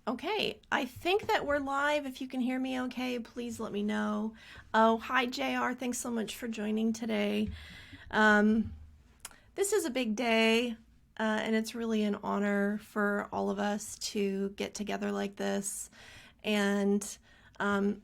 Okay, I think that we're live. If you can hear me okay, please let me know. Oh, hi, JR. Thanks so much for joining today. Um, this is a big day, and it's really an honor for all of us to get together like this. And um,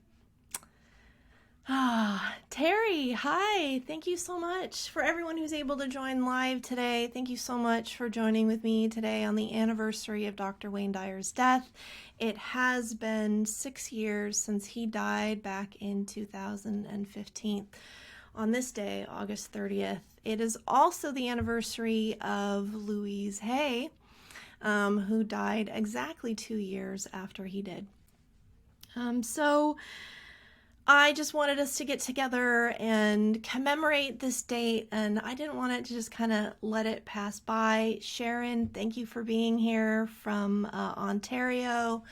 Terry, hi. Thank you so much for everyone who's able to join live today. Thank you so much for joining with me today on the anniversary of Dr. Wayne Dyer's death. It has been 6 years since he died back in 2015. On this day, August 30th, it is also the anniversary of Louise Hay, who died exactly 2 years after he did. So I just wanted us to get together and commemorate this date, and I didn't want it to just kind of let it pass by. Sharon, thank you for being here from Ontario.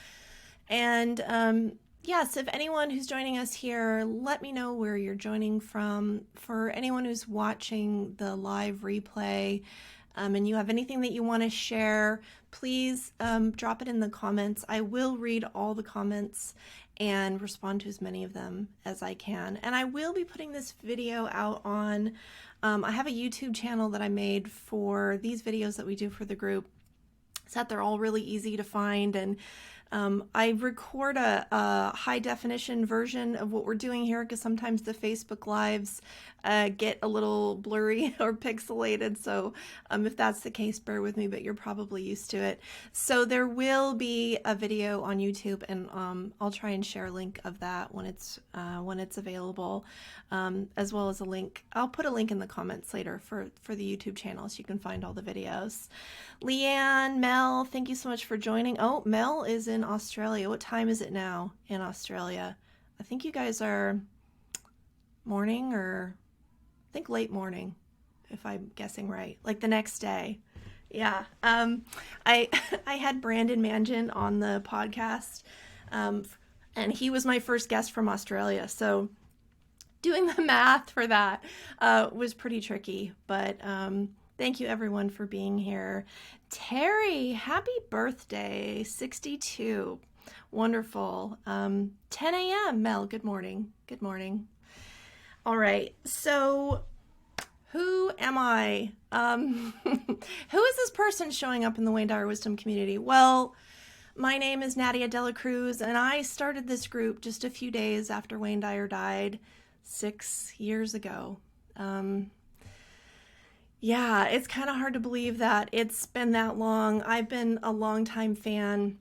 And yes, if anyone who's joining us here, let me know where you're joining from. For anyone who's watching the live replay, and you have anything that you want to share, please drop it in the comments. I will read all the comments and respond to as many of them as I can. And I will be putting this video out on, I have a YouTube channel that I made for these videos that we do for the group, so that they're all really easy to find. And I record a high definition version of what we're doing here because sometimes the Facebook Lives get a little blurry or pixelated. So if that's the case, bear with me, but you're probably used to it. So there will be a video on YouTube, and I'll try and share a link of that when it's available, as well as a link. I'll put a link in the comments later for the YouTube channel so you can find all the videos. Leanne, Mel, thank you so much for joining. Oh, Mel is in Australia. What time is it now in Australia? I think you guys are morning, or I think late morning, if I'm guessing right, like the next day. Yeah. I I had Brandon Mangan on the podcast, and he was my first guest from Australia. So doing the math for that was pretty tricky, but thank you everyone for being here. Terry, happy birthday, 62. Wonderful. 10 a.m. Mel, good morning. Good morning. All right, so who am I? Who is this person showing up in the Wayne Dyer Wisdom community? Well, my name is Nadia Delacruz, and I started this group just a few days after Wayne Dyer died 6 years ago. Yeah, it's kind of hard to believe that it's been that long. I've been a longtime fan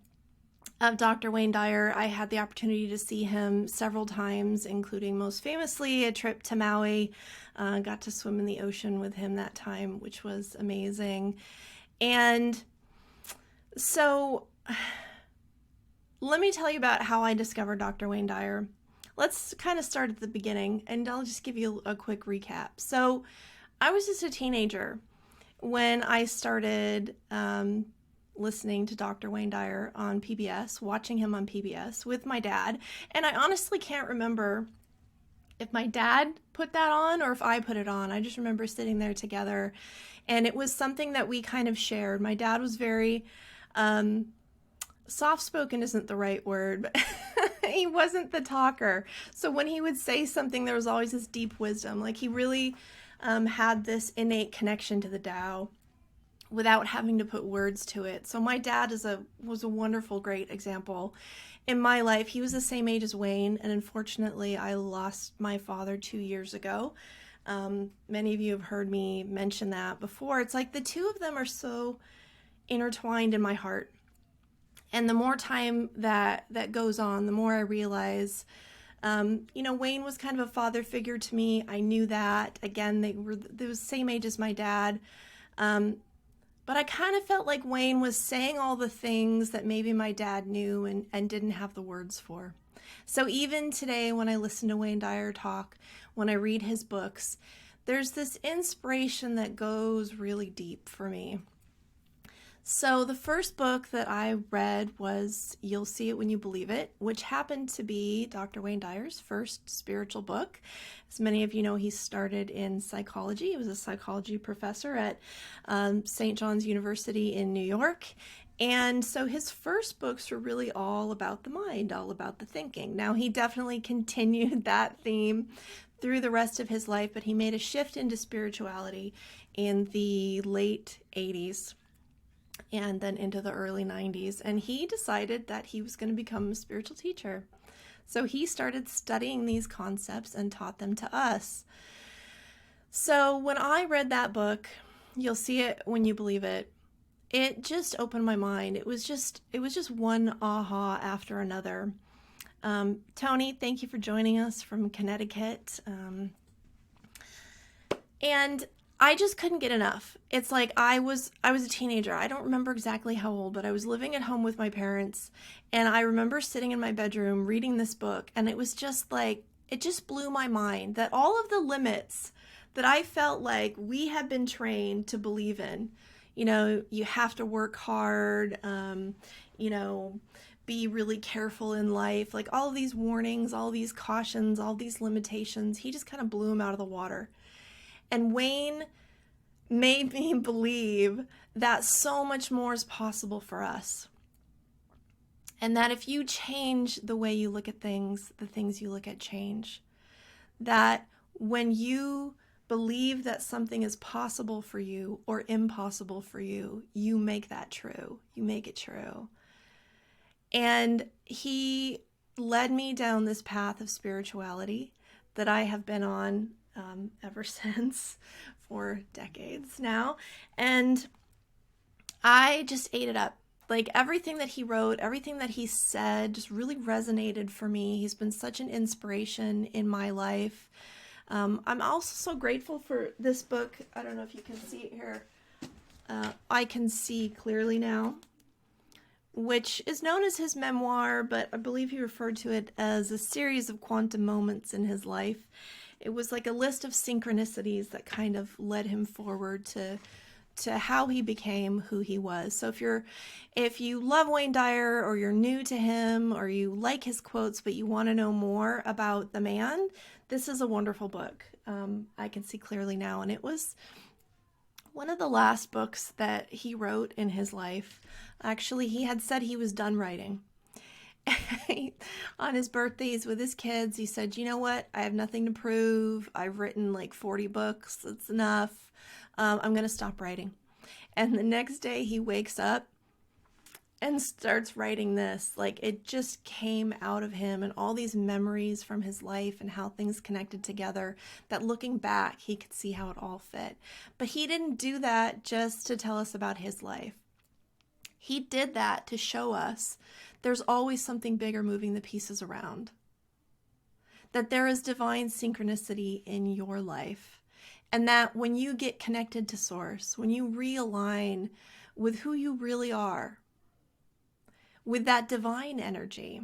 of Dr. Wayne Dyer. I had the opportunity to see him several times, including most famously a trip to Maui. Got to swim in the ocean with him that time, which was amazing. And so let me tell you about how I discovered Dr. Wayne Dyer. Let's kind of start at the beginning, and I'll just give you a quick recap. So I was just a teenager when I started listening to Dr. Wayne Dyer on PBS, watching him on PBS with my dad. And I honestly can't remember if my dad put that on or if I put it on. I just remember sitting there together, and it was something that we kind of shared. My dad was very soft-spoken isn't the right word, but he wasn't the talker. So when he would say something, there was always this deep wisdom. Like he really had this innate connection to the Tao without having to put words to it. So my dad was a wonderful, great example in my life. He was the same age as Wayne, and unfortunately I lost my father 2 years ago. Many of you have heard me mention that before. It's like the two of them are so intertwined in my heart. And the more time that goes on, the more I realize, Wayne was kind of a father figure to me. I knew that. Again, they were the same age as my dad. But I kind of felt like Wayne was saying all the things that maybe my dad knew and didn't have the words for. So even today, when I listen to Wayne Dyer talk, when I read his books, there's this inspiration that goes really deep for me. So the first book that I read was You'll See It When You Believe It, which happened to be Dr. Wayne Dyer's first spiritual book. As many of you know, he started in psychology. He was a psychology professor at St. John's University in New York. And so his first books were really all about the mind, all about the thinking. Now, he definitely continued that theme through the rest of his life, but he made a shift into spirituality in the late 80s and then into the early 90s. And he decided that he was going to become a spiritual teacher. So he started studying these concepts and taught them to us. So when I read that book, you'll see it when you believe it, it just opened my mind. It was just one aha after another. Tony, thank you for joining us from Connecticut. And I just couldn't get enough. It's like I was a teenager. I don't remember exactly how old, but I was living at home with my parents, and I remember sitting in my bedroom reading this book, and it was just like, it just blew my mind that all of the limits that I felt like we had been trained to believe in, you have to work hard, be really careful in life, like all of these warnings, all these cautions, all these limitations, he just kind of blew them out of the water. And Wayne made me believe that so much more is possible for us. And that if you change the way you look at things, the things you look at change. That when you believe that something is possible for you or impossible for you, you make that true. You make it true. And he led me down this path of spirituality that I have been on ever since, for decades now. And I just ate it up. Like everything that he wrote, everything that he said just really resonated for me. He's been such an inspiration in my life. I'm also so grateful for this book. I don't know if you can see it here. I can see clearly now, which is known as his memoir, but I believe he referred to it as a series of quantum moments in his life. It was like a list of synchronicities that kind of led him forward to how he became who he was. So if you love Wayne Dyer, or you're new to him, or you like his quotes but you want to know more about the man, this is a wonderful book. I can see clearly now, and it was one of the last books that he wrote in his life. Actually, he had said he was done writing. On his birthdays with his kids, he said, you know what? I have nothing to prove. I've written like 40 books. That's enough. I'm going to stop writing. And the next day he wakes up and starts writing this. Like it just came out of him, and all these memories from his life and how things connected together, that looking back, he could see how it all fit. But he didn't do that just to tell us about his life. He did that to show us there's always something bigger moving the pieces around. That there is divine synchronicity in your life. And that when you get connected to Source, when you realign with who you really are, with that divine energy,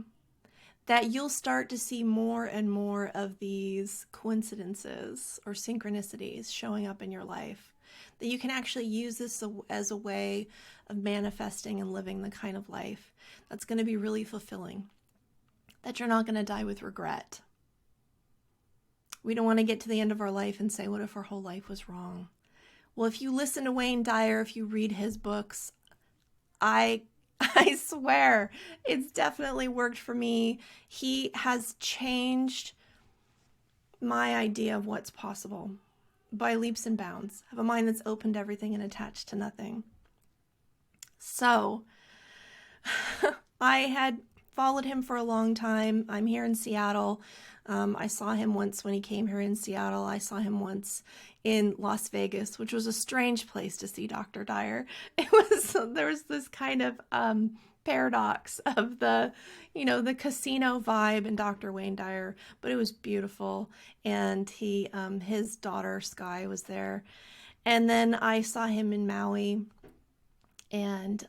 that you'll start to see more and more of these coincidences or synchronicities showing up in your life. That you can actually use this as a way of manifesting and living the kind of life that's going to be really fulfilling. That you're not going to die with regret. We don't want to get to the end of our life and say, what if our whole life was wrong? Well, if you listen to Wayne Dyer, if you read his books, I swear it's definitely worked for me. He has changed my idea of what's possible by leaps and bounds. I have a mind that's open to everything and attached to nothing. So I had followed him for a long time. I'm here in Seattle. I saw him once when he came here in Seattle. I saw him once in Las Vegas, which was a strange place to see Dr. Dyer. There was this kind of paradox of the casino vibe in Dr. Wayne Dyer, but it was beautiful. And his daughter Sky was there. And then I saw him in Maui, and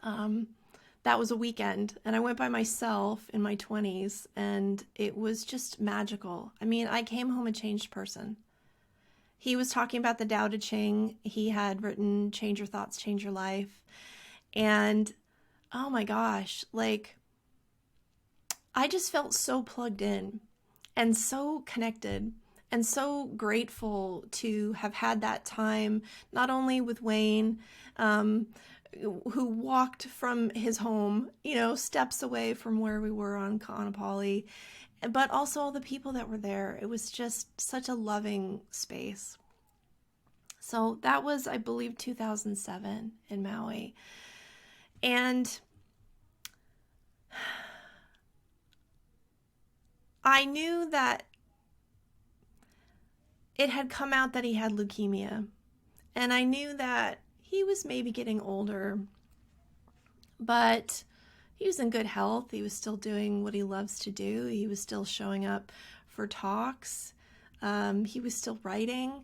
that was a weekend, and I went by myself in my 20s, and it was just magical. I mean, I came home a changed person. He was talking about the Tao Te Ching. He had written Change Your Thoughts, Change Your Life. And oh my gosh, like I just felt so plugged in and so connected and so grateful to have had that time, not only with Wayne, who walked from his home, steps away from where we were on Kaanapali, but also all the people that were there. It was just such a loving space. So that was, I believe, 2007 in Maui. And I knew that it had come out that he had leukemia. And I knew that he was maybe getting older, but he was in good health. He was still doing what he loves to do. He was still showing up for talks. He was still writing.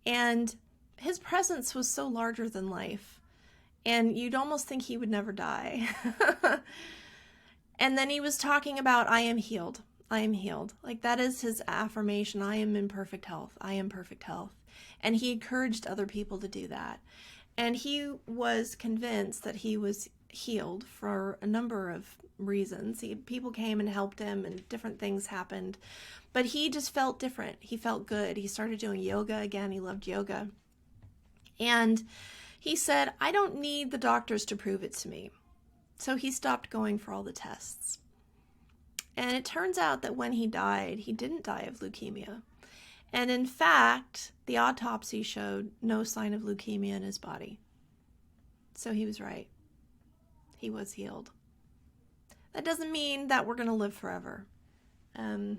And his presence was so larger than life. And you'd almost think he would never die. And then he was talking about, I am healed. I am healed. Like, that is his affirmation. I am in perfect health. I am perfect health. And he encouraged other people to do that. And he was convinced that he was healed for a number of reasons. People came and helped him, and different things happened. But he just felt different. He felt good. He started doing yoga again. He loved yoga. And he said, I don't need the doctors to prove it to me. So he stopped going for all the tests. And it turns out that when he died, he didn't die of leukemia. And in fact, the autopsy showed no sign of leukemia in his body. So he was right. He was healed. That doesn't mean that we're going to live forever. From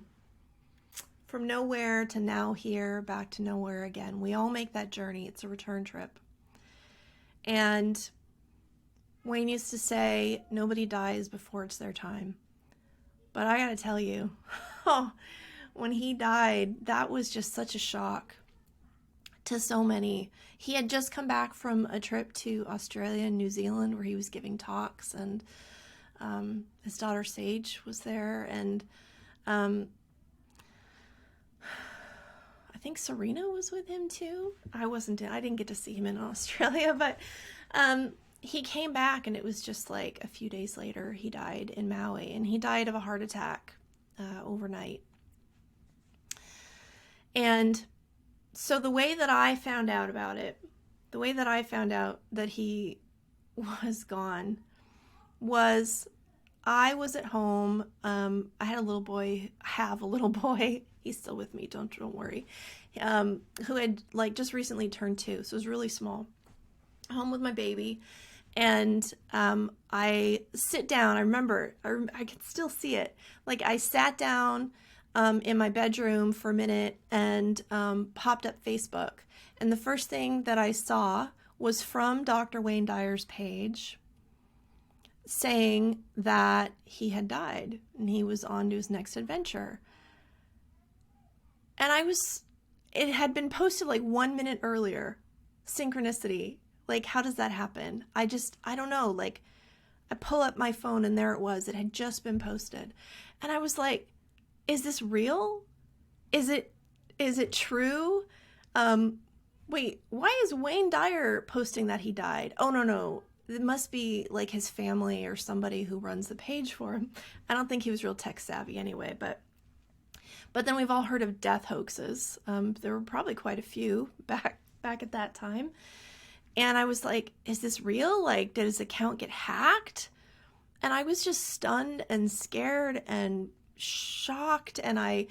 nowhere to now here, back to nowhere again. We all make that journey. It's a return trip. And Wayne used to say, nobody dies before it's their time. But I got to tell you, when he died, that was just such a shock to so many. He had just come back from a trip to Australia and New Zealand where he was giving talks, and his daughter Sage was there, and I think Serena was with him too. I didn't get to see him in Australia, but he came back, and it was just like a few days later he died in Maui, and he died of a heart attack overnight. And so the way that I found out about it, the way that I found out that he was gone, was I was at home. I had a little boy, he's still with me, don't worry, who had like just recently turned 2, so it was really small, home with my baby. And I sit down. I remember, I could still see it. Like, I sat down in my bedroom for a minute and popped up Facebook. And the first thing that I saw was from Dr. Wayne Dyer's page saying that he had died and he was on to his next adventure. And it had been posted like 1 minute earlier. Synchronicity. Like, how does that happen? I don't know. Like, I pull up my phone and there it was. It had just been posted. And I was like, is this real? Is it true? Wait, why is Wayne Dyer posting that he died? Oh, no. It must be like his family or somebody who runs the page for him. I don't think he was real tech savvy anyway, but then we've all heard of death hoaxes. There were probably quite a few back at that time. And I was like, is this real? Like, did his account get hacked? And I was just stunned and scared and shocked. And I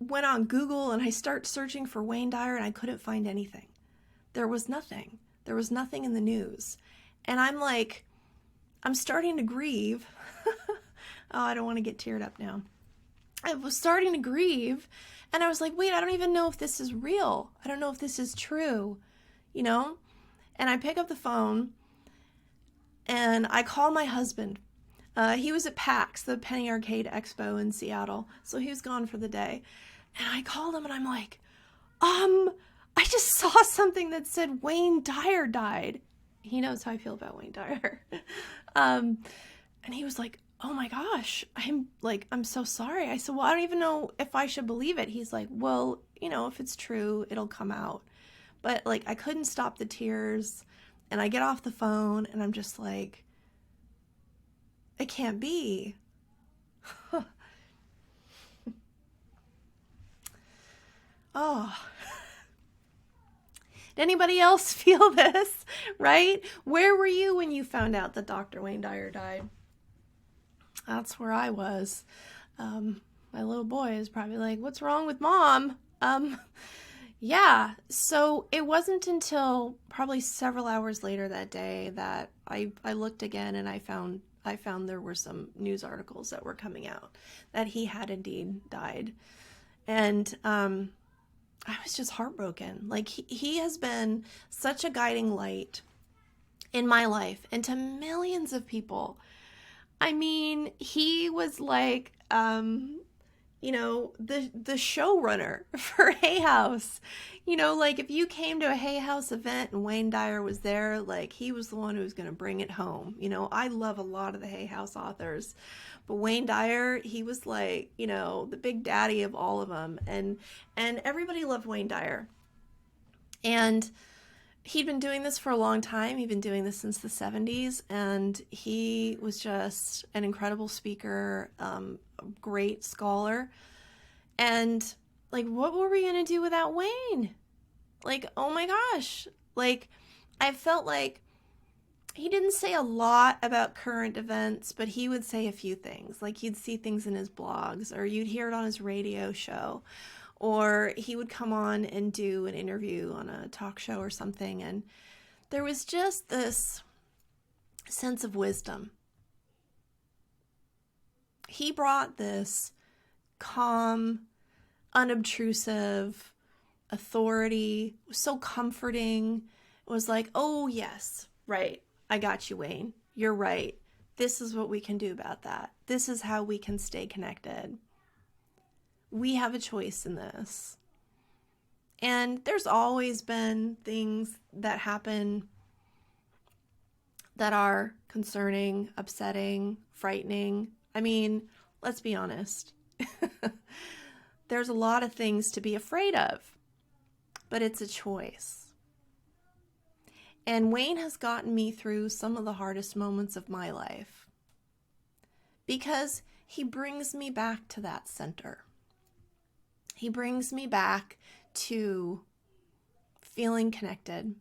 went on Google and I started searching for Wayne Dyer, and I couldn't find anything. There was nothing. There was nothing in the news. And I'm like, I'm starting to grieve. Oh, I don't want to get teared up now. I was starting to grieve. And I was like, wait, I don't even know if this is real. I don't know if this is true, And I pick up the phone and I call my husband. He was at PAX, the Penny Arcade Expo in Seattle. So he was gone for the day. And I called him and I'm like, I just saw something that said Wayne Dyer died. He knows how I feel about Wayne Dyer. And he was like, oh my gosh, I'm so sorry. I said, well, I don't even know if I should believe it. He's like, well, if it's true, it'll come out. But like, I couldn't stop the tears, and I get off the phone and I'm just like, it can't be. Anybody else feel this, right? Where were you when you found out that Dr. Wayne Dyer died? That's where I was. My little boy is probably like, what's wrong with mom? Yeah, so it wasn't until probably several hours later that day that I looked again, and I found there were some news articles that were coming out that he had indeed died. And I was just heartbroken. Like, he has been such a guiding light in my life and to millions of people. I mean, he was like, the showrunner for Hay House. Like, if you came to a Hay House event and Wayne Dyer was there, like, he was the one who was going to bring it home. I love a lot of the Hay House authors, but Wayne Dyer, he was like, the big daddy of all of them. And everybody loved Wayne Dyer. And he'd been doing this for a long time. He'd been doing this since the 70s, and he was just an incredible speaker, a great scholar. And, like, what were we going to do without Wayne? Like, oh my gosh. Like, I felt like he didn't say a lot about current events, but he would say a few things. Like, you'd see things in his blogs, or you'd hear it on his radio show, or he would come on and do an interview on a talk show or something. And there was just this sense of wisdom. He brought this calm, unobtrusive authority. It was so comforting. It was like, oh yes, right. I got you, Wayne. You're right. This is what we can do about that. This is how we can stay connected. We have a choice in this. And there's always been things that happen that are concerning, upsetting, frightening. I mean, let's be honest. There's a lot of things to be afraid of, but it's a choice. And Wayne has gotten me through some of the hardest moments of my life because he brings me back to that center. He brings me back to feeling connected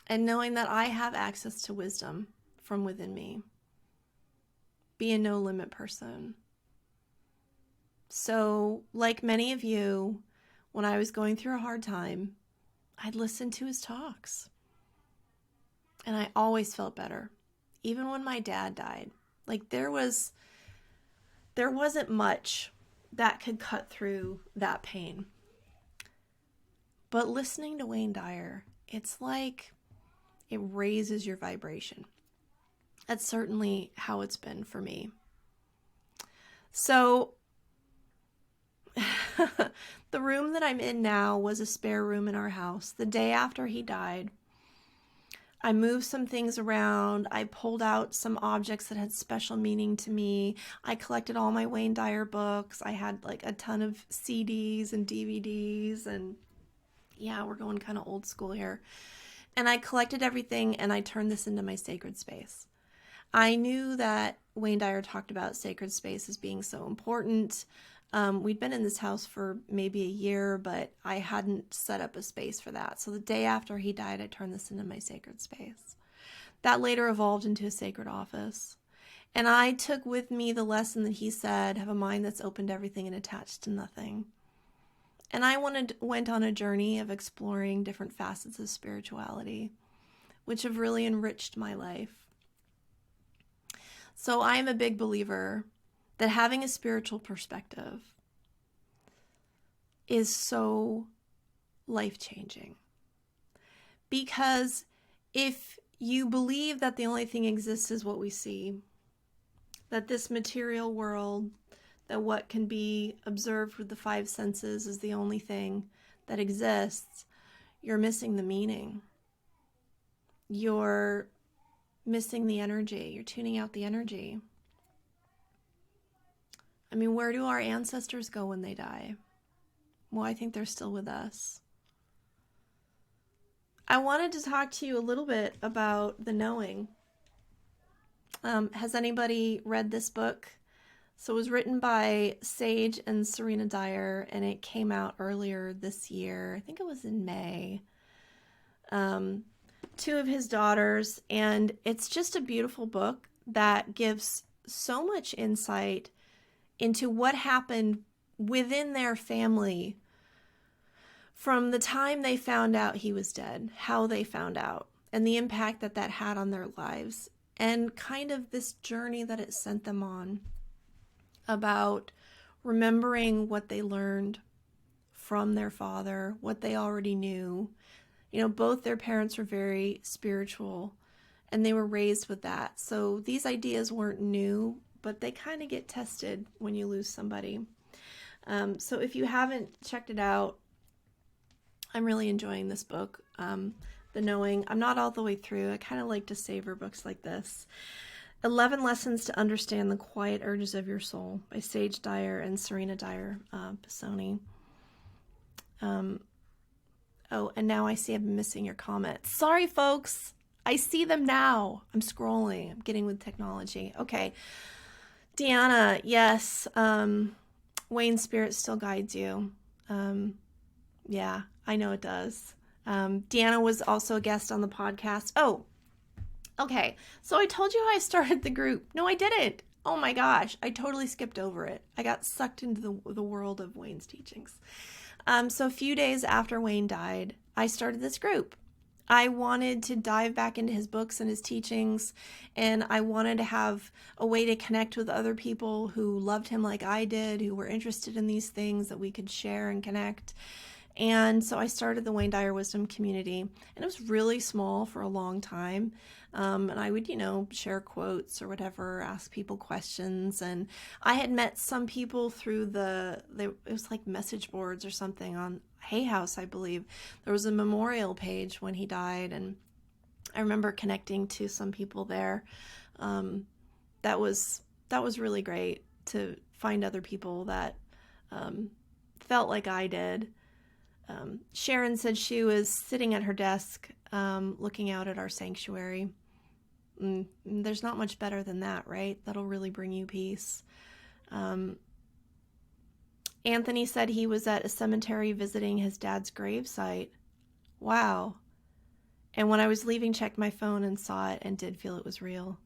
and knowing that I have access to wisdom from within me. Be a no-limit person. So, like many of you, when I was going through a hard time, I'd listen to his talks. And I always felt better. Even when my dad died. Like, there wasn't much that could cut through that pain. But listening to Wayne Dyer, it's like it raises your vibration. That's certainly how it's been for me. So, the room that I'm in now was a spare room in our house. The day after he died, I moved some things around. I pulled out some objects that had special meaning to me. I collected all my Wayne Dyer books. I had like a ton of CDs and DVDs, and yeah, we're going kind of old school here. And I collected everything, and I turned this into my sacred space. I knew that Wayne Dyer talked about sacred space as being so important. We'd been in this house for maybe a year, but I hadn't set up a space for that. So the day after he died, I turned this into my sacred space. That later evolved into a sacred office. And I took with me the lesson that he said, have a mind that's open to everything and attached to nothing. And I went on a journey of exploring different facets of spirituality, which have really enriched my life. So I am a big believer that having a spiritual perspective is so life-changing. Because if you believe that the only thing exists is what we see, that this material world, that what can be observed with the five senses is the only thing that exists, you're missing the meaning. You're missing the energy. You're tuning out the energy. I mean, where do our ancestors go when they die? Well, I think they're still with us. I wanted to talk to you a little bit about the knowing. Has anybody read this book? So it was written by Sage and Serena Dyer, and it came out earlier this year. I think it was in May. two of his daughters, and it's just a beautiful book that gives so much insight into what happened within their family from the time they found out he was dead, how they found out, and the impact that that had on their lives, and kind of this journey that it sent them on about remembering what they learned from their father, what they already knew. You know, both their parents were very spiritual and they were raised with that. So these ideas weren't new, but they kind of get tested when you lose somebody. So if you haven't checked it out, I'm really enjoying this book. The Knowing. I'm not all the way through. I kind of like to savor books like this. 11 Lessons to Understand the Quiet Urges of Your Soul by Sage Dyer and Serena Dyer Pisoni. Oh, and now I see I'm missing your comments. Sorry, folks. I see them now. I'm scrolling. I'm getting with technology. Okay. Deanna, yes. Wayne's spirit still guides you. Yeah, I know it does. Deanna was also a guest on the podcast. Oh, okay. So I told you how I started the group. No, I didn't. Oh my gosh. I totally skipped over it. I got sucked into the world of Wayne's teachings. So a few days after Wayne died, I started this group. I wanted to dive back into his books and his teachings, and I wanted to have a way to connect with other people who loved him like I did, who were interested in these things that we could share and connect. And so I started the Wayne Dyer Wisdom Community, and it was really small for a long time. And I would, share quotes or whatever, ask people questions. And I had met some people through it was like message boards or something on Hay House, I believe. There was a memorial page when he died, and I remember connecting to some people there. That was really great to find other people that felt like I did. Sharon said she was sitting at her desk looking out at our sanctuary. There's not much better than that, right? That'll really bring you peace. Anthony said he was at a cemetery visiting his dad's gravesite. Wow. And when I was leaving, checked my phone and saw it and did feel it was real.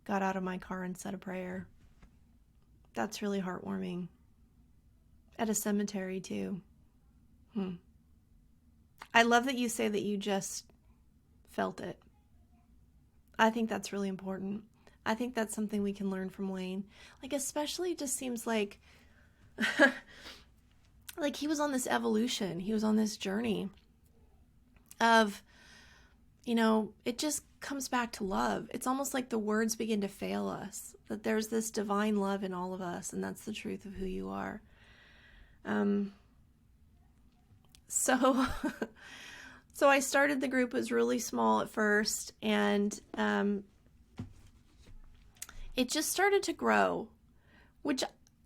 Got out of my car and said a prayer. That's really heartwarming. At a cemetery, too. I love that you say that you just felt it. I think that's really important. I think that's something we can learn from Wayne. Like, especially just seems like like he was on this evolution. He was on this journey of, it just comes back to love. It's almost like the words begin to fail us, that there's this divine love in all of us, and that's the truth of who you are. So I started the group. It was really small at first, and it just started to grow, which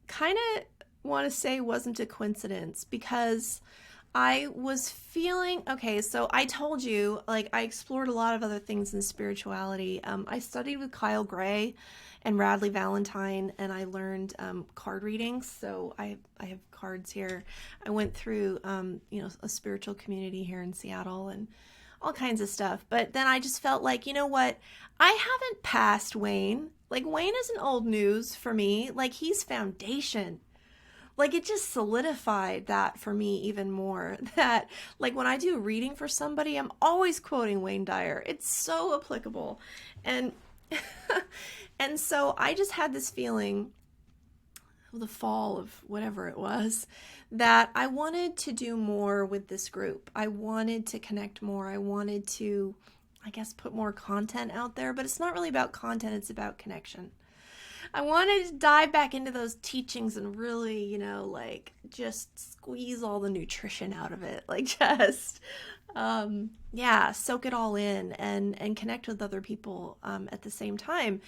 kind of want to say wasn't a coincidence, because I was feeling, okay, so I told you, like, I explored a lot of other things in spirituality. I studied with Kyle Gray and Radley Valentine, and I learned card readings. So I have cards here. I went through, a spiritual community here in Seattle and all kinds of stuff. But then I just felt like, you know what? I haven't passed Wayne. Like, Wayne isn't old news for me. Like, he's foundation. Like, it just solidified that for me even more, that, like, when I do a reading for somebody, I'm always quoting Wayne Dyer. It's so applicable. And and so I just had this feeling of the fall of whatever it was, that I wanted to do more with this group. I wanted to connect more. I wanted to, I guess, put more content out there, but it's not really about content. It's about connection. I wanted to dive back into those teachings and really, just squeeze all the nutrition out of it. Like, just, soak it all in and connect with other people at the same time.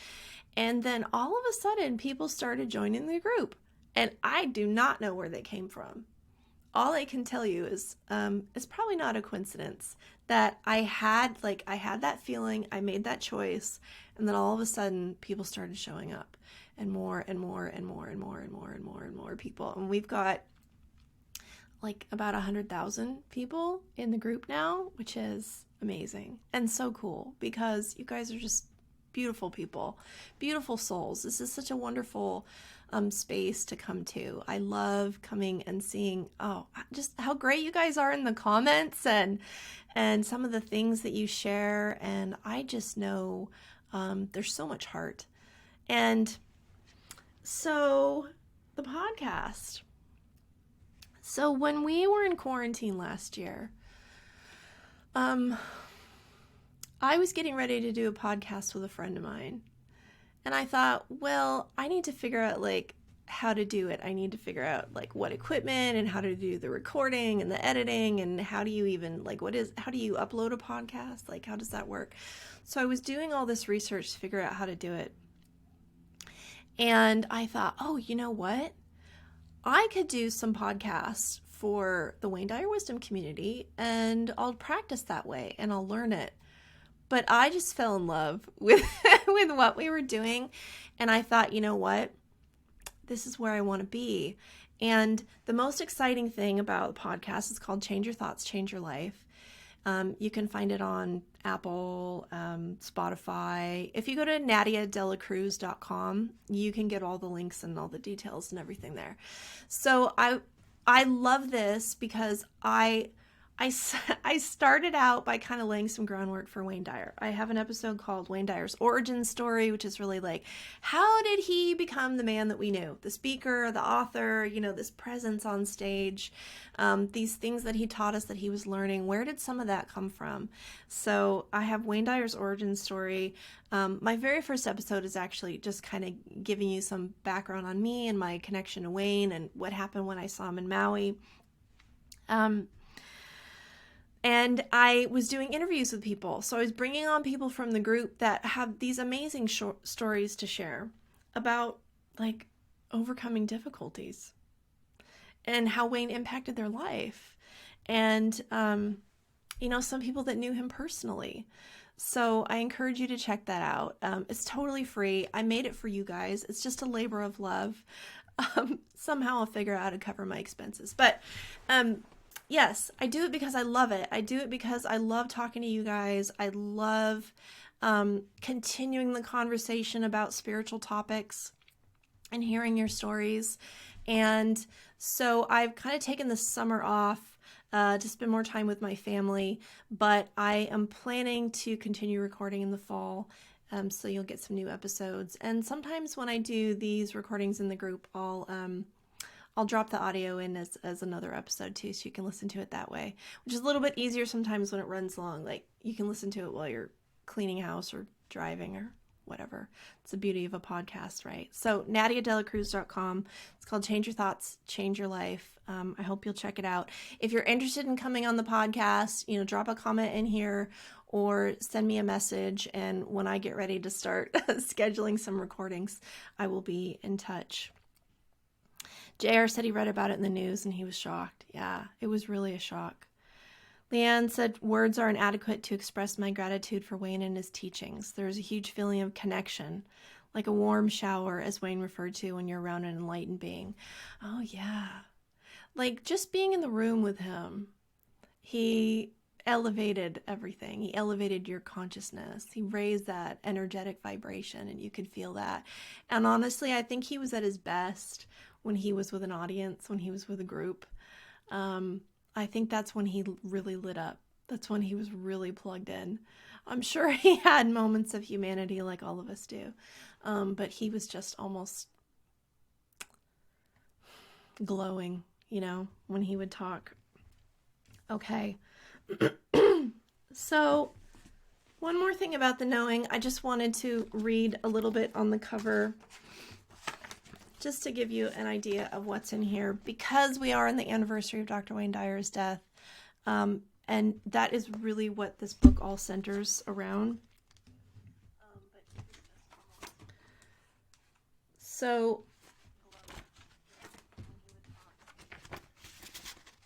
And then all of a sudden, people started joining the group. And I do not know where they came from. All I can tell you is it's probably not a coincidence that I had that feeling, I made that choice, and then all of a sudden people started showing up, and more and more and more and more and more and more and more people. And we've got like about 100,000 people in the group now, which is amazing and so cool because you guys are just beautiful people, beautiful souls. This is such a wonderful space to come to. I love coming and seeing, just how great you guys are in the comments and some of the things that you share. And I just know there's so much heart. And so the podcast. So when we were in quarantine last year, I was getting ready to do a podcast with a friend of mine. And I thought, well, I need to figure out how to do it. I need to figure out what equipment and how to do the recording and the editing and how do you even how do you upload a podcast? How does that work? So I was doing all this research to figure out how to do it. And I thought, oh, you know what? I could do some podcasts for the Wayne Dyer Wisdom community and I'll practice that way and I'll learn it. But I just fell in love with with what we were doing. And I thought, you know what? This is where I want to be. And the most exciting thing about the podcast is called Change Your Thoughts, Change Your Life. You can find it on Apple, Spotify. If you go to nadiadelacruz.com, you can get all the links and all the details and everything there. So I love this because I started out by kind of laying some groundwork for Wayne Dyer. I have an episode called Wayne Dyer's Origin Story, which is really how did he become the man that we knew? The speaker, the author, this presence on stage, these things that he taught us that he was learning. Where did some of that come from? So I have Wayne Dyer's Origin Story. My very first episode is actually just kind of giving you some background on me and my connection to Wayne and what happened when I saw him in Maui. And I was doing interviews with people. So I was bringing on people from the group that have these amazing stories to share about overcoming difficulties and how Wayne impacted their life. And, some people that knew him personally. So I encourage you to check that out. It's totally free. I made it for you guys. It's just a labor of love. Somehow I'll figure out how to cover my expenses. But, yes, I do it because I love it. I do it because I love talking to you guys. I love continuing the conversation about spiritual topics and hearing your stories. And so I've kind of taken the summer off to spend more time with my family, but I am planning to continue recording in the fall. So you'll get some new episodes. And sometimes when I do these recordings in the group, I'll drop the audio in as another episode too, so you can listen to it that way, which is a little bit easier sometimes when it runs long. You can listen to it while you're cleaning house or driving or whatever. It's the beauty of a podcast, right? So nadiadelacruz.com. It's called Change Your Thoughts, Change Your Life. I hope you'll check it out. If you're interested in coming on the podcast, drop a comment in here or send me a message. And when I get ready to start scheduling some recordings, I will be in touch. Dyer said he read about it in the news and he was shocked. Yeah, it was really a shock. Leanne said, words are inadequate to express my gratitude for Wayne and his teachings. There's a huge feeling of connection, like a warm shower, as Wayne referred to when you're around an enlightened being. Oh, yeah. Just being in the room with him, he elevated everything. He elevated your consciousness. He raised that energetic vibration and you could feel that. And honestly, I think he was at his best when he was with an audience, when he was with a group. I think that's when he really lit up. That's when he was really plugged in. I'm sure he had moments of humanity like all of us do. But he was just almost glowing, when he would talk. Okay. So one more thing about the knowing. I just wanted to read a little bit on the cover just to give you an idea of what's in here, because we are in the anniversary of Dr. Wayne Dyer's death. And that is really what this book all centers around. So,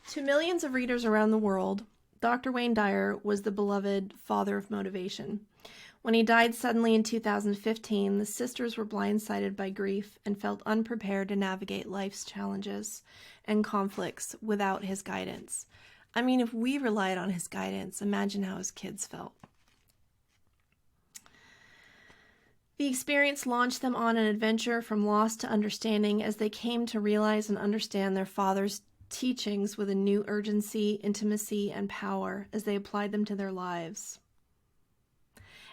to millions of readers around the world, Dr. Wayne Dyer was the beloved father of motivation. When he died suddenly in 2015, the sisters were blindsided by grief and felt unprepared to navigate life's challenges and conflicts without his guidance. I mean, if we relied on his guidance, imagine how his kids felt. The experience launched them on an adventure from loss to understanding as they came to realize and understand their father's teachings with a new urgency, intimacy, and power as they applied them to their lives.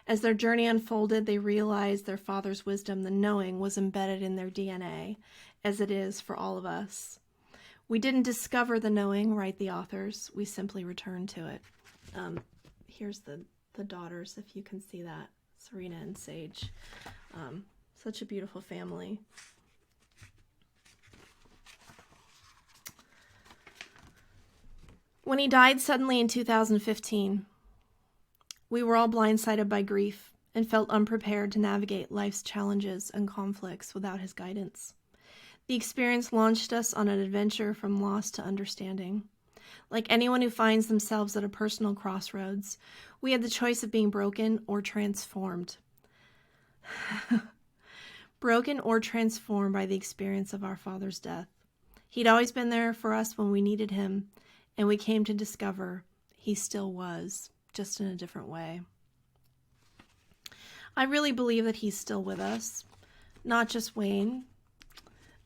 As their journey unfolded, they realized their father's wisdom, the knowing, was embedded in their DNA, as it is for all of us. We didn't discover the knowing, write the authors. We simply returned to it. Here's the daughters, if you can see that. Serena and Sage. Such a beautiful family. When he died suddenly in 2015, we were all blindsided by grief and felt unprepared to navigate life's challenges and conflicts without his guidance. The experience launched us on an adventure from loss to understanding. Like anyone who finds themselves at a personal crossroads, we had the choice of being broken or transformed. Broken or transformed by the experience of our father's death. He'd always been there for us when we needed him, and we came to discover he still was, just in a different way. I really believe that he's still with us, not just Wayne.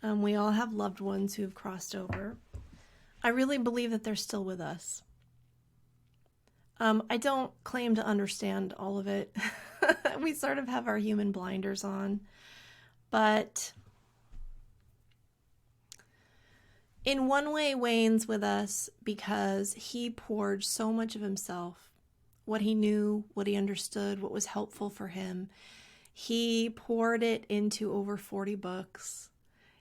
We all have loved ones who have crossed over. I really believe that they're still with us. I don't claim to understand all of it. We sort of have our human blinders on. But in one way, Wayne's with us because he poured so much of himself, what he knew, what he understood, what was helpful for him. He poured it into over 40 books.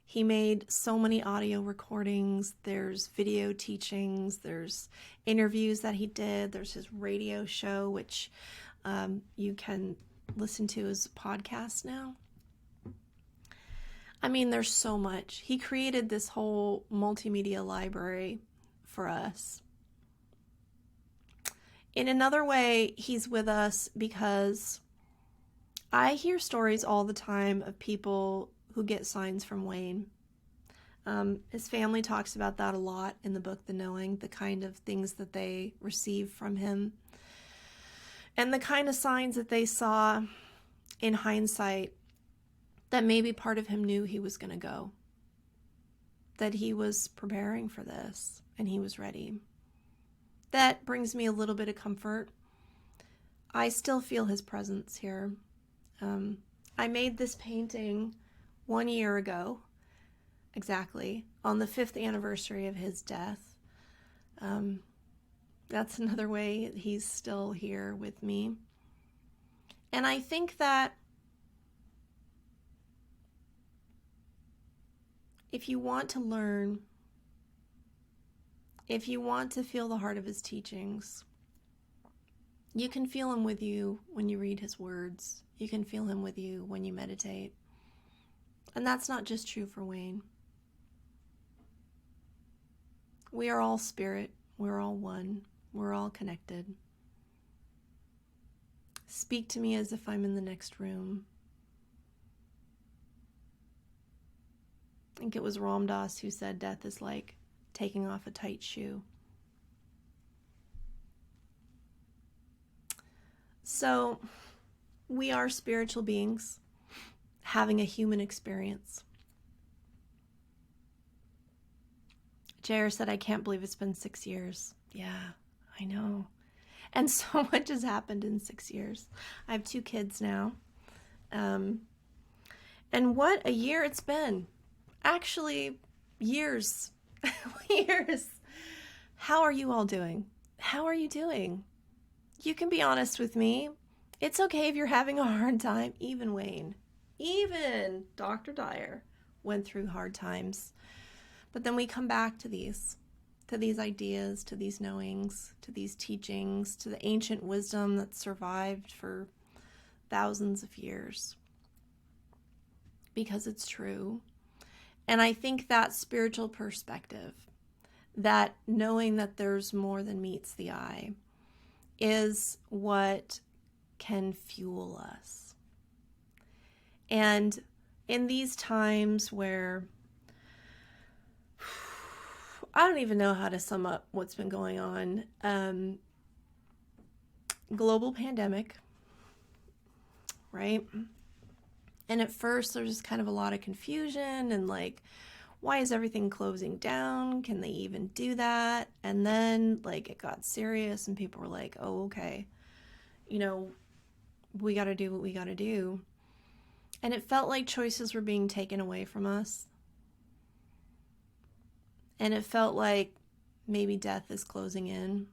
He made so many audio recordings. There's video teachings. There's interviews that he did. There's his radio show, which you can listen to as a podcast now. I mean, there's so much. He created this whole multimedia library for us. In another way, he's with us because I hear stories all the time of people who get signs from Wayne. His family talks about that a lot in the book, The Knowing, the kind of things that they receive from him, and the kind of signs that they saw in hindsight that maybe part of him knew he was going to go, that he was preparing for this and he was ready. That brings me a little bit of comfort. I still feel his presence here. I made this painting 1 year ago, exactly, on the 5th anniversary of his death. That's another way he's still here with me. And I think that if you want to learn, if you want to feel the heart of his teachings, you can feel him with you when you read his words. You can feel him with you when you meditate. And that's not just true for Wayne. We are all spirit. We're all one. We're all connected. Speak to me as if I'm in the next room. I think it was Ram Dass who said death is like taking off a tight shoe. So, we are spiritual beings having a human experience. Dyer said, I can't believe it's been 6 years. Yeah, I know. And so much has happened in 6 years. I have 2 kids now. And what a year it's been. Actually, years. Years. How are you all doing? How are you doing? You can be honest with me. It's okay if you're having a hard time. Even Wayne, even Dr. Dyer went through hard times. But then we come back to these ideas, to these knowings, to these teachings, to the ancient wisdom that survived for thousands of years. Because it's true. And I think that spiritual perspective, that knowing that there's more than meets the eye, is what can fuel us. And in these times where I don't even know how to sum up what's been going on. Global pandemic, right? And at first there's just kind of a lot of confusion and like, why is everything closing down? Can they even do that? And then like it got serious and people were like, oh, okay, we got to do what we got to do. And it felt like choices were being taken away from us. And it felt like maybe death is closing in.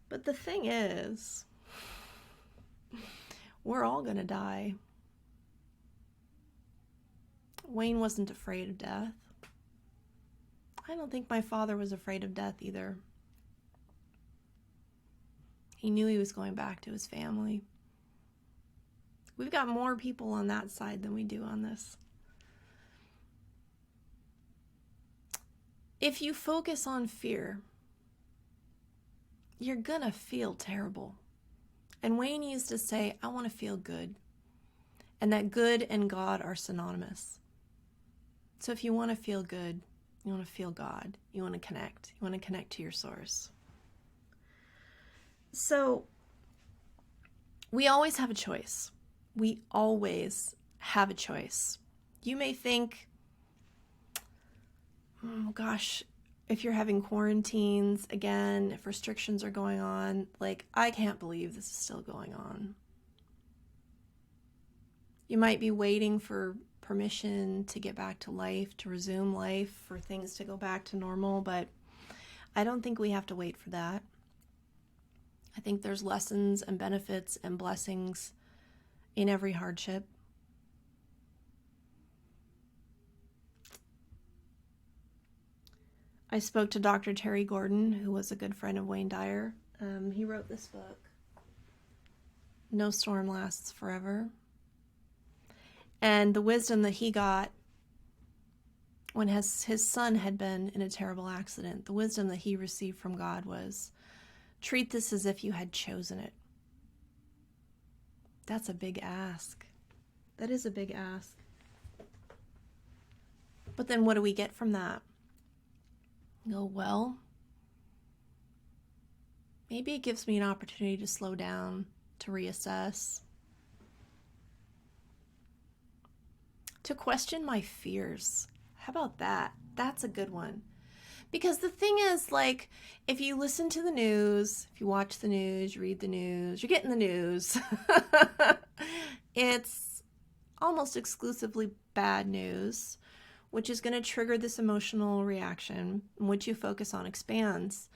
But the thing is, we're all going to die. Wayne wasn't afraid of death. I don't think my father was afraid of death either. He knew he was going back to his family. We've got more people on that side than we do on this. If you focus on fear, you're gonna feel terrible. And Wayne used to say, I want to feel good. And that good and God are synonymous. So if you want to feel good, you want to feel God, you want to connect to your source. So we always have a choice. We always have a choice. You may think, oh gosh, if you're having quarantines again, if restrictions are going on, like, I can't believe this is still going on. You might be waiting for permission to get back to life, to resume life, for things to go back to normal, but I don't think we have to wait for that. I think there's lessons and benefits and blessings in every hardship. I spoke to Dr. Terry Gordon, who was a good friend of Wayne Dyer. He wrote this book, No Storm Lasts Forever. And the wisdom that he got when his son had been in a terrible accident, the wisdom that he received from God was, treat this as if you had chosen it. That's a big ask. That is a big ask. But then what do we get from that? You go, well, maybe it gives me an opportunity to slow down, to reassess, to question my fears. How about that? That's a good one. Because the thing is, like, if you listen to the news, if you watch the news, you read the news, you're getting the news, it's almost exclusively bad news, which is going to trigger this emotional reaction, and what you focus on expands.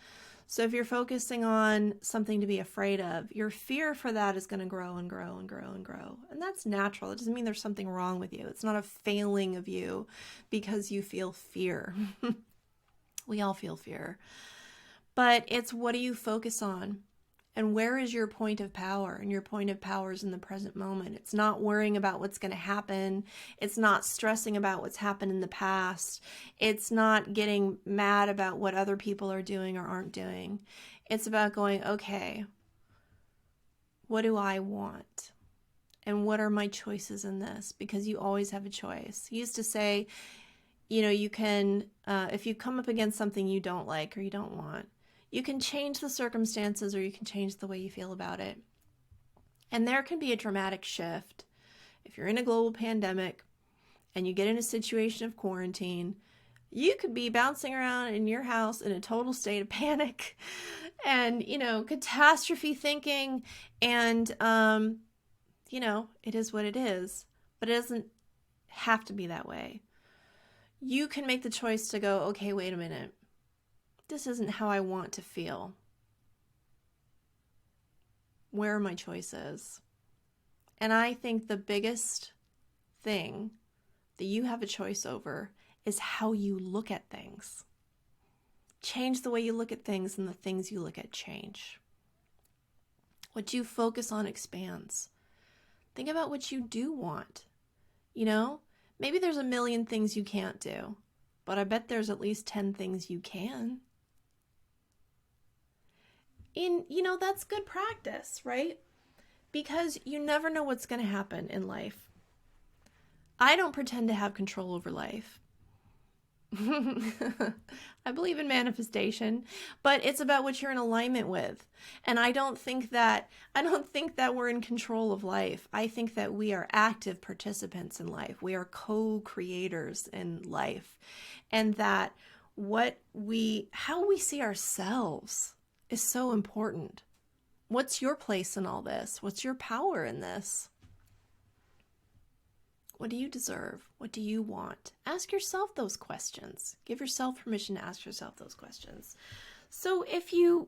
So if you're focusing on something to be afraid of, your fear for that is going to grow and grow and grow and grow. And that's natural. It doesn't mean there's something wrong with you. It's not a failing of you because you feel fear. We all feel fear. But it's, what do you focus on? And where is your point of power? And your point of power is in the present moment. It's not worrying about what's going to happen. It's not stressing about what's happened in the past. It's not getting mad about what other people are doing or aren't doing. It's about going, okay, what do I want? And what are my choices in this? Because you always have a choice. He used to say, you can, if you come up against something you don't like or you don't want, you can change the circumstances or you can change the way you feel about it. And there can be a dramatic shift. If you're in a global pandemic and you get in a situation of quarantine, you could be bouncing around in your house in a total state of panic and, catastrophe thinking. And, it is what it is. But it doesn't have to be that way. You can make the choice to go, okay, wait a minute. This isn't how I want to feel. Where are my choices? And I think the biggest thing that you have a choice over is how you look at things. Change the way you look at things, and the things you look at change. What you focus on expands. Think about what you do want. Maybe there's a million things you can't do, but I bet there's at least 10 things you can. That's good practice, right? Because you never know what's going to happen in life. I don't pretend to have control over life. I believe in manifestation, but it's about what you're in alignment with. And I don't think that we're in control of life. I think that we are active participants in life. We are co-creators in life. And that how we see ourselves is so important. What's your place in all this? What's your power in this? What do you deserve? What do you want? Ask yourself those questions. Give yourself permission to ask yourself those questions. So if you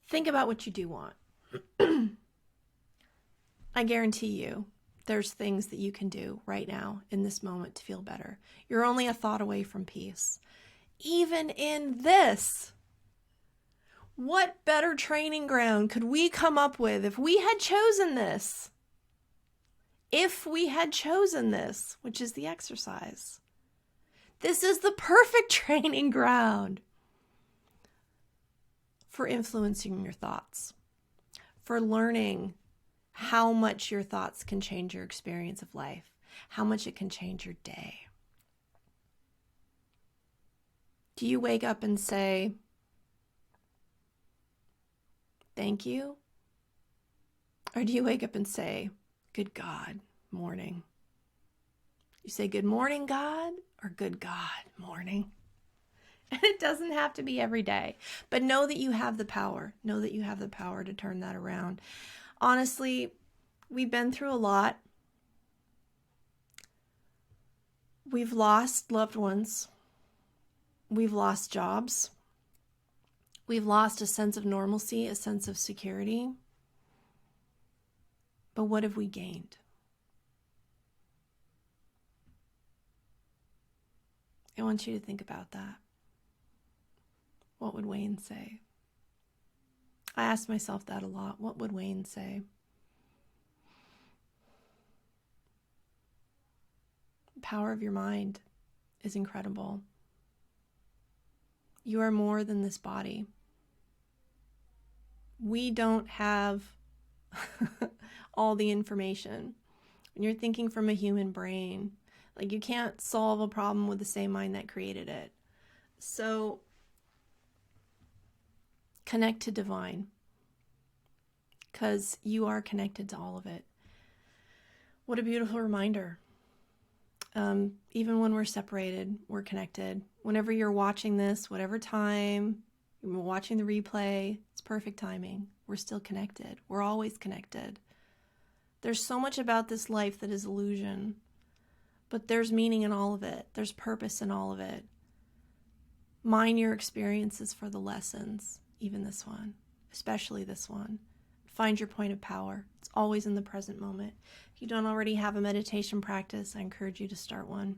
think about what you do want, I guarantee you there's things that you can do right now in this moment to feel better. You're only a thought away from peace. Even in this, what better training ground could we come up with if we had chosen this? If we had chosen this, which is the exercise. This is the perfect training ground for influencing your thoughts, for learning how much your thoughts can change your experience of life, how much it can change your day. Do you wake up and say, thank you? Or do you wake up and say, good God, morning? You say, good morning, God, or good God, morning? And it doesn't have to be every day, but know that you have the power. Know that you have the power to turn that around. Honestly, we've been through a lot. We've lost loved ones. We've lost jobs. We've lost a sense of normalcy, a sense of security. But what have we gained? I want you to think about that. What would Wayne say? I ask myself that a lot. What would Wayne say? The power of your mind is incredible. You are more than this body. We don't have all the information. When you're thinking from a human brain, like you can't solve a problem with the same mind that created it. So connect to divine, because you are connected to all of it. What a beautiful reminder. Even when we're separated, we're connected. Whenever you're watching this, whatever time you're watching the replay, it's perfect timing. We're still connected. We're always connected. There's so much about this life that is illusion, but there's meaning in all of it. There's purpose in all of it. Mine your experiences for the lessons, even this one, especially this one. Find your point of power. It's always in the present moment. If you don't already have a meditation practice, I encourage you to start one.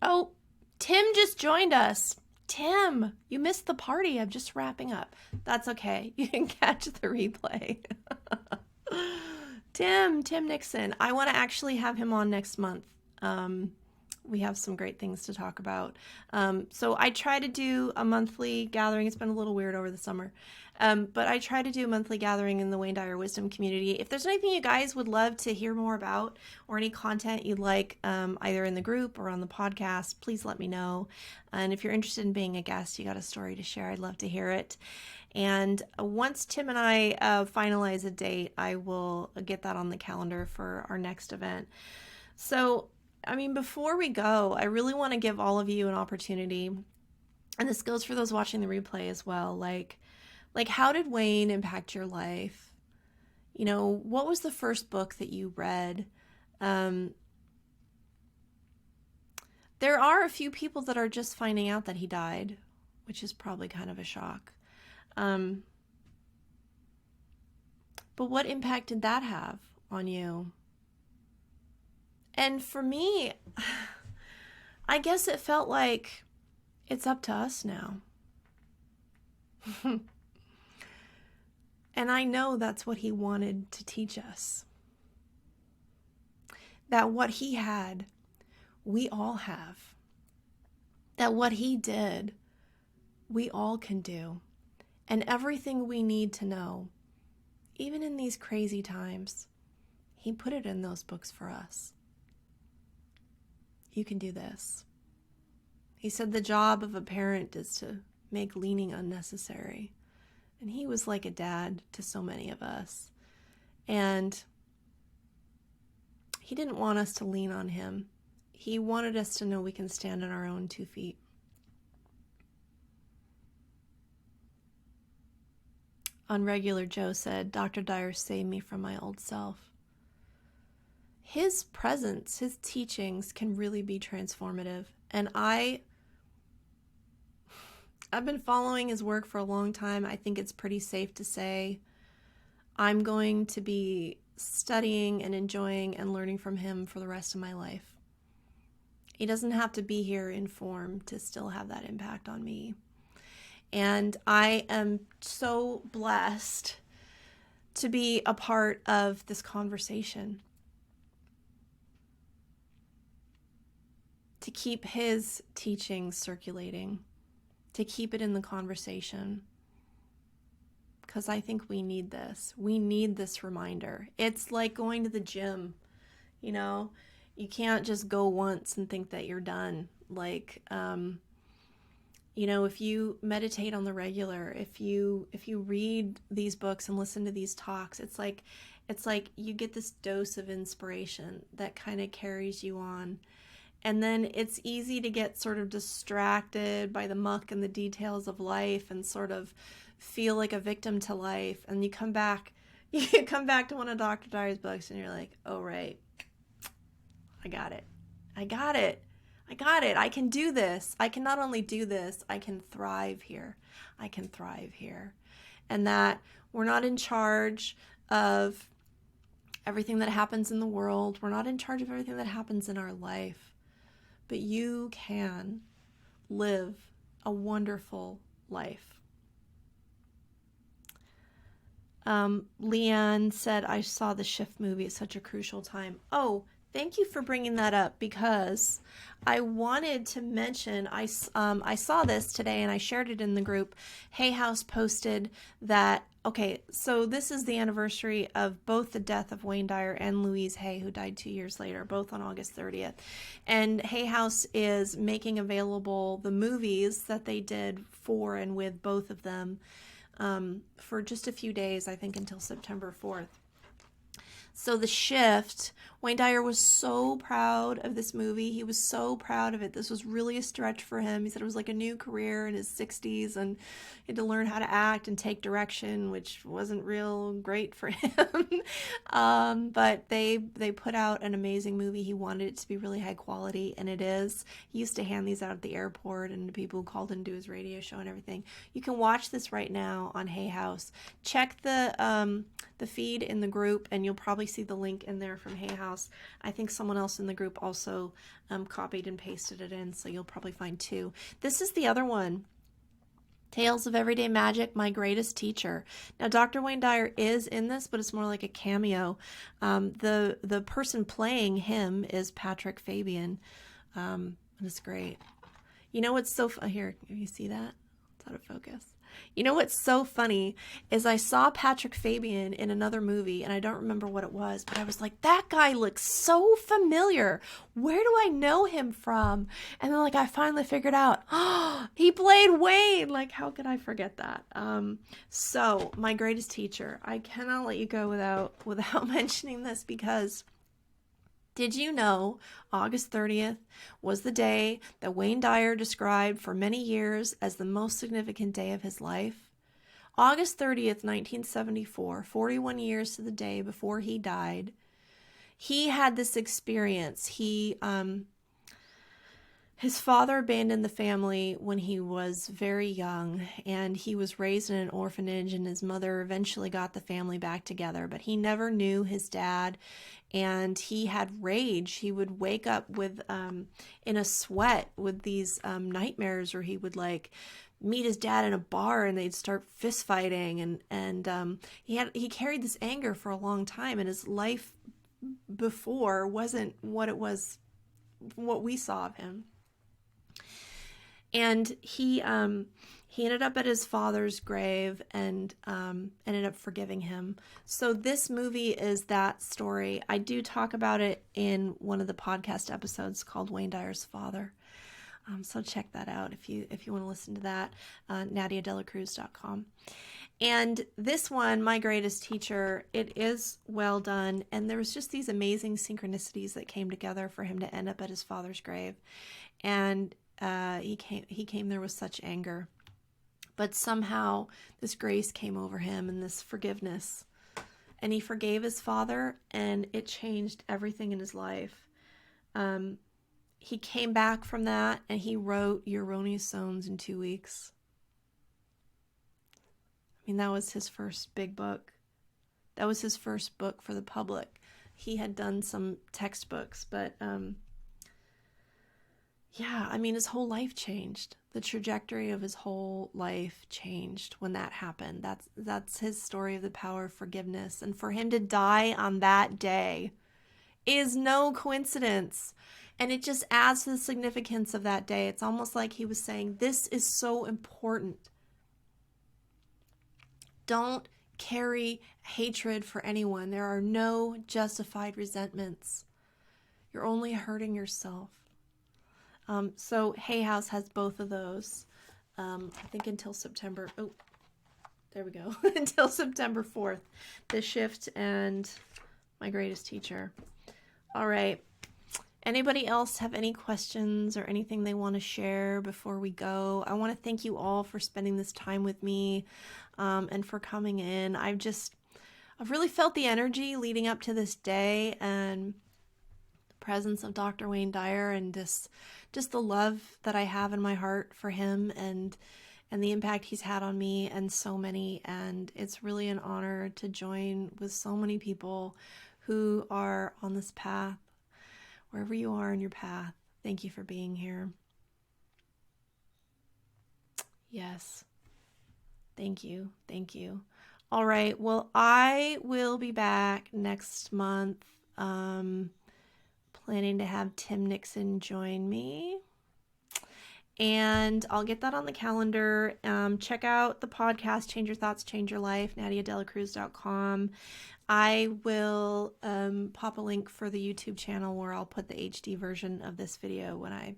Oh, Tim just joined us. Tim, you missed the party. I'm just wrapping up. That's okay. You can catch the replay. Tim Nixon. I want to actually have him on next month. We have some great things to talk about. So I try to do a monthly gathering. It's been a little weird over the summer. But I try to do a monthly gathering in the Wayne Dyer Wisdom community. If there's anything you guys would love to hear more about or any content you'd like, either in the group or on the podcast, please let me know. And if you're interested in being a guest, you got a story to share, I'd love to hear it. And once Tim and I finalize a date, I will get that on the calendar for our next event. So, I mean, before we go, I really want to give all of you an opportunity, and this goes for those watching the replay as well. Like how did Wayne impact your life? You know, what was the first book that you read? There are a few people that are just finding out that he died, which is probably kind of a shock. But what impact did that have on you? And for me, I guess it felt like it's up to us now. And I know that's what he wanted to teach us. That what he had, we all have. That what he did, we all can do. And everything we need to know, even in these crazy times, he put it in those books for us. You can do this. He said the job of a parent is to make leaning unnecessary. And he was like a dad to so many of us. And he didn't want us to lean on him. He wanted us to know we can stand on our own 2 feet. Unregular Joe said, Dr. Dyer saved me from my old self. His presence, his teachings can really be transformative. And I've been following his work for a long time. I think it's pretty safe to say I'm going to be studying and enjoying and learning from him for the rest of my life. He doesn't have to be here in form to still have that impact on me. And I am so blessed to be a part of this conversation, to keep his teachings circulating, to keep it in the conversation, because I think we need this. We need this reminder. It's like going to the gym, you know? You can't just go once and think that you're done. Like, you know, if you meditate on the regular, if you read these books and listen to these talks, it's like you get this dose of inspiration that kind of carries you on. And then it's easy to get sort of distracted by the muck and the details of life and sort of feel like a victim to life. And you come back to one of Dr. Dyer's books and you're like, oh, right, I got it. I can do this. I can not only do this, I can thrive here. And that we're not in charge of everything that happens in the world. We're not in charge of everything that happens in our life. But you can live a wonderful life. Leanne said, I saw the Shift movie at such a crucial time. Oh, thank you for bringing that up, because I wanted to mention, I saw this today and I shared it in the group. Hay House posted that, okay, so this is the anniversary of both the death of Wayne Dyer and Louise Hay, who died 2 years later, both on August 30th. And Hay House is making available the movies that they did for and with both of them for just a few days, I think until September 4th. So The Shift, Wayne Dyer was so proud of this movie. He was so proud of it. This was really a stretch for him. He said it was like a new career in his 60s, and he had to learn how to act and take direction, which wasn't real great for him. But they put out an amazing movie. He wanted it to be really high quality, and it is. He used to hand these out at the airport and to people who called in to do his radio show and everything. You can watch this right now on Hay House. Check the feed in the group, and you'll probably see the link in there from Hay House. I think someone else in the group also copied and pasted it in, so you'll probably find two. This is the other one. Tales of Everyday Magic, My Greatest Teacher. Now, Dr. Wayne Dyer is in this, but it's more like a cameo. The person playing him is Patrick Fabian, and it's great. You know what's so here? You see that? It's out of focus. You know what's so funny is I saw Patrick Fabian in another movie, and I don't remember what it was, but I was like, that guy looks so familiar. Where do I know him from? And then I finally figured out, oh, he played Wayne. How could I forget that? So My Greatest Teacher. I cannot let you go without mentioning this, because did you know August 30th was the day that Wayne Dyer described for many years as the most significant day of his life? August 30th, 1974, 41 years to the day before he died, he had this experience. His father abandoned the family when he was very young, and he was raised in an orphanage, and his mother eventually got the family back together, but he never knew his dad, and he had rage. He would wake up with in a sweat with these nightmares, or he would meet his dad in a bar and they'd start fist fighting, and he carried this anger for a long time, and his life before wasn't what it was, what we saw of him. And he ended up at his father's grave and ended up forgiving him. So this movie is that story. I do talk about it in one of the podcast episodes called Wayne Dyer's Father. So check that out if you want to listen to that, NadiaDelacruz.com. And this one, My Greatest Teacher, it is well done. And there was just these amazing synchronicities that came together for him to end up at his father's grave. And he came there with such anger. But somehow this grace came over him and this forgiveness. And he forgave his father, and it changed everything in his life. He came back from that, and he wrote Your Erroneous Zones in 2 weeks. I mean, that was his first big book. That was his first book for the public. He had done some textbooks, but yeah, I mean, his whole life changed. The trajectory of his whole life changed when that happened. That's his story of the power of forgiveness. And for him to die on that day is no coincidence. And it just adds to the significance of that day. It's almost like he was saying, this is so important. Don't carry hatred for anyone. There are no justified resentments. You're only hurting yourself. So Hay House has both of those. I think until September. Oh, there we go. Until September 4th. The Shift and My Greatest Teacher. All right. Anybody else have any questions or anything they want to share before we go? I want to thank you all for spending this time with me and for coming in. I've really felt the energy leading up to this day and the presence of Dr. Wayne Dyer and just the love that I have in my heart for him and the impact he's had on me and so many. And it's really an honor to join with so many people who are on this path. Wherever you are in your path, thank you for being here. Yes. Thank you. Thank you. All right. Well, I will be back next month. Planning to have Tim Nixon join me. And I'll get that on the calendar. Check out the podcast, Change Your Thoughts, Change Your Life, NadiaDelacruz.com. I will pop a link for the YouTube channel where I'll put the HD version of this video when I,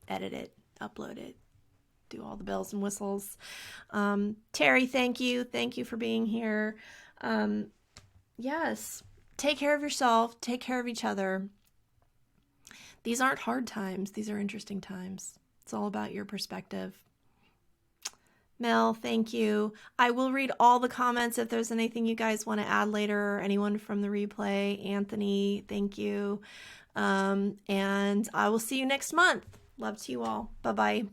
edit it, upload it, do all the bells and whistles. Terry, thank you. Thank you for being here. Yes, take care of yourself. Take care of each other. These aren't hard times. These are interesting times. It's all about your perspective. Mel, thank you. I will read all the comments if there's anything you guys want to add later, or anyone from the replay. Anthony, thank you. And I will see you next month. Love to you all. Bye-bye.